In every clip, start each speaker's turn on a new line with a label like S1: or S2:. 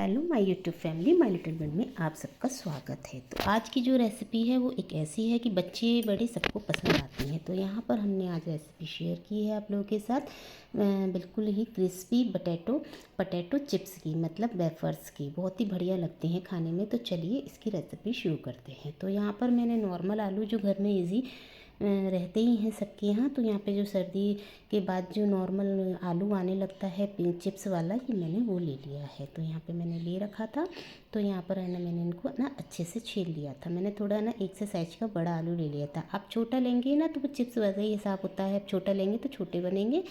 S1: Hello my YouTube family, my little world में आप सबका स्वागत है। तो आज की जो रेसिपी है वो एक ऐसी है कि बच्चे बड़े सबको पसंद आती है। तो यहाँ पर हमने आज रेसिपी शेयर की है आप लोगों के साथ बिल्कुल ही क्रिस्पी पटेटो चिप्स की, मतलब वेफर्स की। बहुत ही बढ़िया लगते हैं खाने में। तो चलिए इसकी रेसिपी शुरू करते हैं। तो यहाँ पर मैंने नॉर्मल आलू जो घर में ईजी रहते ही हैं सबके यहाँ, तो यहाँ पे जो सर्दी के बाद जो नॉर्मल आलू आने लगता है चिप्स वाला, ये मैंने वो ले लिया है। तो यहाँ पे मैंने ले रखा था। तो यहाँ पर है ना, मैंने इनको ना अच्छे से छील लिया था। मैंने थोड़ा ना एक से साइज का बड़ा आलू ले लिया था। आप छोटा लेंगे ना तो वो चिप्स वैसे ही हिसाब होता है। आप छोटा लेंगे तो छोटे बनेंगे,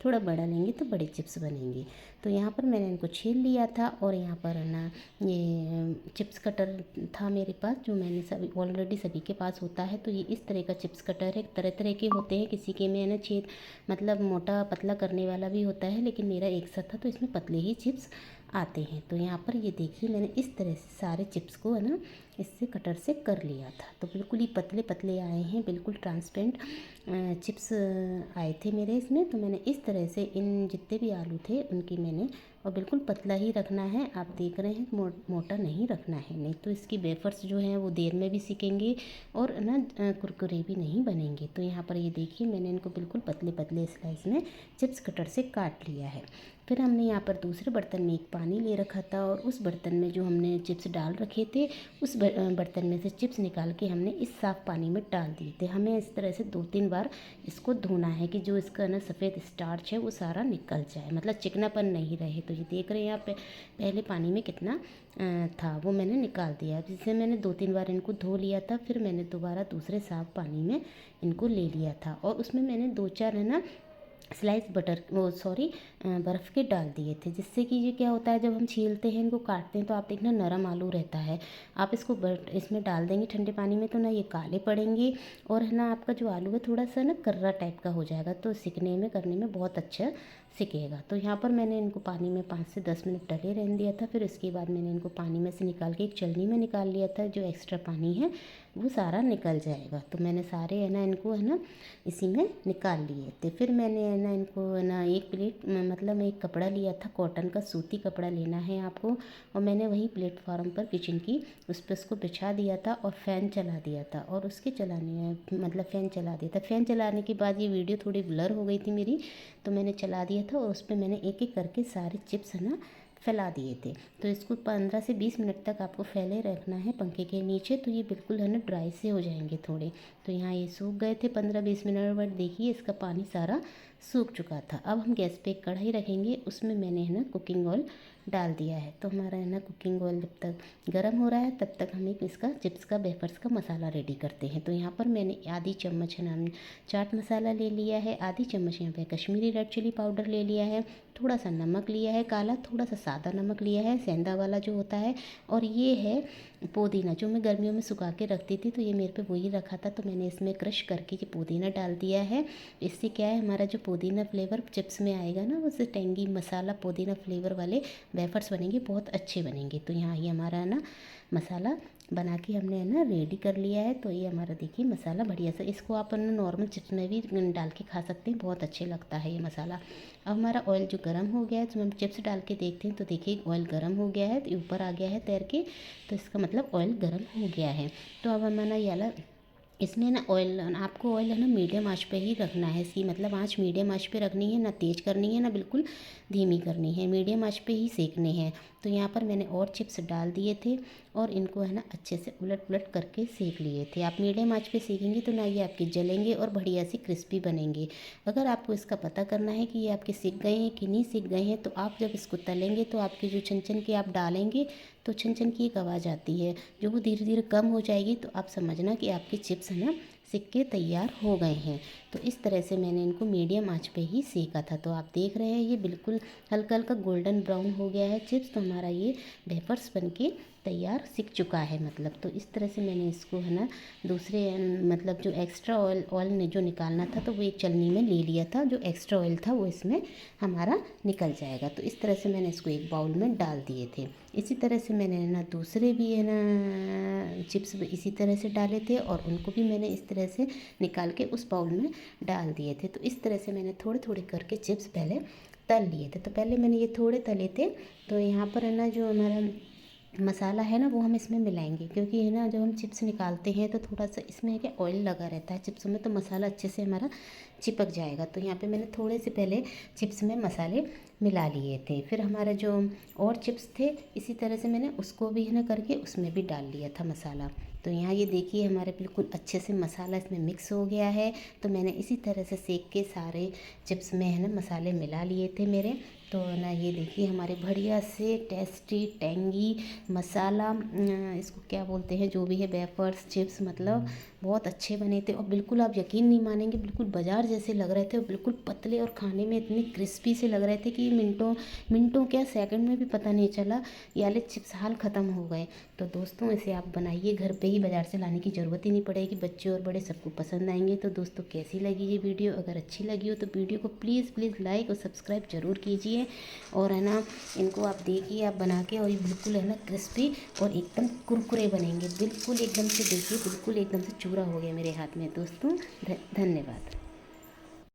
S1: थोड़ा बड़ा लेंगे तो बड़े चिप्स बनेंगे। तो यहाँ पर मैंने इनको छील लिया था। और यहाँ पर है ना, ये चिप्स कटर था मेरे पास, जो मैंने सभी ऑलरेडी सभी के पास होता है। तो ये इस तरह का चिप्स कटर है। तरह तरह के होते हैं, किसी के में है ना छेद मतलब मोटा पतला करने वाला भी होता है, लेकिन मेरा एक सा था तो इसमें पतले ही चिप्स आते हैं। तो यहाँ पर ये देखिए, मैंने इस तरह से सारे चिप्स को है ना इससे कटर से कर लिया था। तो बिल्कुल ही पतले पतले आए हैं, बिल्कुल ट्रांसपेरेंट चिप्स आए थे मेरे इसमें। तो मैंने इस तरह से इन जितने भी आलू थे उनकी मैंने, और बिल्कुल पतला ही रखना है। आप देख रहे हैं मोटा नहीं रखना है, नहीं तो इसकी वेफर्स जो हैं वो देर में भी सिकेंगे और ना कुरकुरे भी नहीं बनेंगे। तो यहाँ पर ये देखिए, मैंने इनको बिल्कुल पतले पतले स्लाइस में चिप्स कटर से काट लिया है। फिर हमने यहाँ पर दूसरे बर्तन में एक पानी ले रखा था, और उस बर्तन में जो हमने चिप्स डाल रखे थे, उस बर्तन में से चिप्स निकाल के हमने इस साफ़ पानी में डाल दिए थे। हमें इस तरह से 2-3 बार इसको धोना है कि जो इसका ना सफ़ेद स्टार्च है वो सारा निकल जाए, मतलब चिकनापन नहीं रहे। तो ये देख रहे हैं आप, पहले पानी में कितना था वो मैंने निकाल दिया। जिससे मैंने 2-3 बार इनको धो लिया था। फिर मैंने दोबारा दूसरे साफ़ पानी में इनको ले लिया था, और उसमें मैंने 2-4 है ना स्लाइस बर्फ़ के डाल दिए थे। जिससे कि ये क्या होता है, जब हम छीलते हैं इनको काटते हैं तो आप देखना नरम आलू रहता है। आप इसको इसमें डाल देंगे ठंडे पानी में तो ना ये काले पड़ेंगे, और है ना आपका जो आलू है थोड़ा सा ना कर्रा टाइप का हो जाएगा। तो सीखने में करने में बहुत अच्छा सीखेगा। तो यहाँ पर मैंने इनको पानी में 5 से 10 मिनट डले रहने दिया था। फिर इसके बाद मैंने इनको पानी में से निकाल के एक छलनी में निकाल लिया था। जो एक्स्ट्रा पानी है वो सारा निकल जाएगा। तो मैंने सारे है ना इनको है ना इसी में निकाल लिए थे। फिर मैंने है ना इनको है ना एक प्लेट मतलब एक कपड़ा लिया था, कॉटन का सूती कपड़ा लेना है आपको। और मैंने वही प्लेटफॉर्म पर किचन की उस पर उसको बिछा दिया था और फ़ैन चला दिया था। और उसके चलाने मतलब फ़ैन चला दिया था। फ़ैन चलाने के बाद ये वीडियो थोड़ी ब्लर हो गई थी मेरी, तो मैंने चला दिया था। और उस पर मैंने एक एक करके सारे चिप्स है ना फैला दिए थे। तो इसको 15 से 20 मिनट तक आपको फैले रखना है पंखे के नीचे। तो ये बिल्कुल है ना ड्राई से हो जाएंगे थोड़े। तो यहाँ ये सूख गए थे 15-20 मिनट बाद। देखिए इसका पानी सारा सूख चुका था। अब हम गैस पे एक कढ़ाई रखेंगे, उसमें मैंने है ना कुकिंग ऑयल डाल दिया है। तो हमारा है ना कुकिंग ऑयल जब तक गर्म हो रहा है तब तक हम एक इसका चिप्स का वेफर्स का मसाला रेडी करते हैं। तो यहाँ पर मैंने आधी चम्मच है ना चाट मसाला ले लिया है, आधी चम्मच यहाँ पे कश्मीरी रेड चिली पाउडर ले लिया है, थोड़ा सा नमक लिया है काला, थोड़ा सा सादा नमक लिया है सेंधा वाला जो होता है, और ये है पुदीना जो मैं गर्मियों में सुखा के रखती थी। तो ये मेरे पे वही रखा था, तो मैंने इसमें क्रश करके ये पुदीना डाल दिया है। इससे क्या है, हमारा जो पुदीना फ्लेवर चिप्स में आएगा ना, उससे टेंगी मसाला पुदीना फ्लेवर वाले वेफर्स बनेंगे, बहुत अच्छे बनेंगे। तो यहाँ ये हमारा है ना मसाला बना के हमने है ना रेडी कर लिया है। तो ये हमारा देखिए मसाला बढ़िया सा, इसको आप नॉर्मल चिप्स में भी डाल के खा सकते हैं, बहुत अच्छे लगता है ये मसाला। अब हमारा ऑयल जो गर्म हो गया है, तो हम चिप्स डाल के देखते हैं। तो देखिए ऑयल गर्म हो गया है, तो ऊपर आ गया है तैर के। तो इसका मतलब ऑयल गर्म हो गया है। तो अब हमारा ये वाला इसमें ना ऑयल, आपको ऑयल है ना मीडियम आंच पे ही रखना है। इसकी मतलब आंच मीडियम आंच पे रखनी है, ना तेज़ करनी है ना बिल्कुल धीमी करनी है, मीडियम आंच पे ही सेकने हैं। तो यहाँ पर मैंने और चिप्स डाल दिए थे, और इनको है ना अच्छे से उलट पुलट करके सेक लिए थे। आप मीडियम आंच पे सेकेंगे तो ना ये आपके जलेंगे और बढ़िया सी क्रिस्पी बनेंगे। अगर आपको इसका पता करना है कि ये आपके सिक गए हैं कि नहीं सिक गए हैं, तो आप जब इसको तलेंगे तो आपके जो छन छन के आप डालेंगे तो छन छन की एक आवाज़ आती है, जो वो धीरे धीरे कम हो जाएगी। तो आप समझना कि आपके चिप्स है ना सिक के तैयार हो गए हैं। तो इस तरह से मैंने इनको मीडियम आंच पे ही सेका था। तो आप देख रहे हैं ये बिल्कुल हल्का हल्का गोल्डन ब्राउन हो गया है चिप्स। तो हमारा ये वेफर्स बनके तैयार सिक चुका है मतलब। तो इस तरह से मैंने इसको है ना दूसरे मतलब जो एक्स्ट्रा ऑयल ने जो निकालना था, तो वो एक छलनी में ले लिया था। जो एक्स्ट्रा ऑयल था वो इसमें हमारा निकल जाएगा। तो इस तरह से मैंने इसको एक बाउल में डाल दिए थे। इसी तरह से मैंने ना दूसरे भी है ना चिप्स इसी तरह से डाले थे, और उनको भी मैंने इस तरह से निकाल के उस बाउल में डाल दिए थे। तो इस तरह से मैंने थोड़े थोड़े करके चिप्स पहले तल लिए थे। तो पहले मैंने ये थोड़े तले थे। तो यहाँ पर है ना जो हमारा मसाला है ना वो हम इसमें मिलाएंगे, क्योंकि है ना जब हम चिप्स निकालते हैं तो थोड़ा सा इसमें है कि ऑयल लगा रहता है चिप्स में, तो मसाला अच्छे से हमारा चिपक जाएगा। तो यहाँ पे मैंने थोड़े से पहले चिप्स में मसाले मिला लिए थे। फिर हमारा जो और चिप्स थे इसी तरह से मैंने उसको भी है ना करके उसमें भी डाल लिया था मसाला। तो यहाँ ये देखिए हमारे बिल्कुल अच्छे से मसाला इसमें मिक्स हो गया है। तो मैंने इसी तरह से सेक के सारे चिप्स में है ना मसाले मिला लिए थे मेरे। तो ना ये देखिए हमारे बढ़िया से टेस्टी टेंगी मसाला, इसको क्या बोलते हैं जो भी है, वेफर्स चिप्स, मतलब बहुत अच्छे बने थे। और बिल्कुल आप यकीन नहीं मानेंगे, बिल्कुल बाजार जैसे लग रहे थे और बिल्कुल पतले और खाने में इतने क्रिस्पी से लग रहे थे कि मिनटों क्या सेकंड में भी पता नहीं चला ये वाले चिप्स हाल ख़त्म हो गए। तो दोस्तों इसे आप बनाइए घर पे ही, बाज़ार से लाने की ज़रूरत ही नहीं पड़ेगी, बच्चे और बड़े सबको पसंद आएंगे। तो दोस्तों कैसी लगी ये वीडियो? अगर अच्छी लगी हो तो वीडियो को प्लीज़ लाइक और सब्सक्राइब ज़रूर कीजिए। और है ना इनको आप देखिए आप बना के, और ये बिल्कुल है ना क्रिस्पी और एकदम कुरकुरे बनेंगे, बिल्कुल एकदम से देखिए बिल्कुल एकदम से चूरा हो गया मेरे हाथ में। दोस्तों धन्यवाद।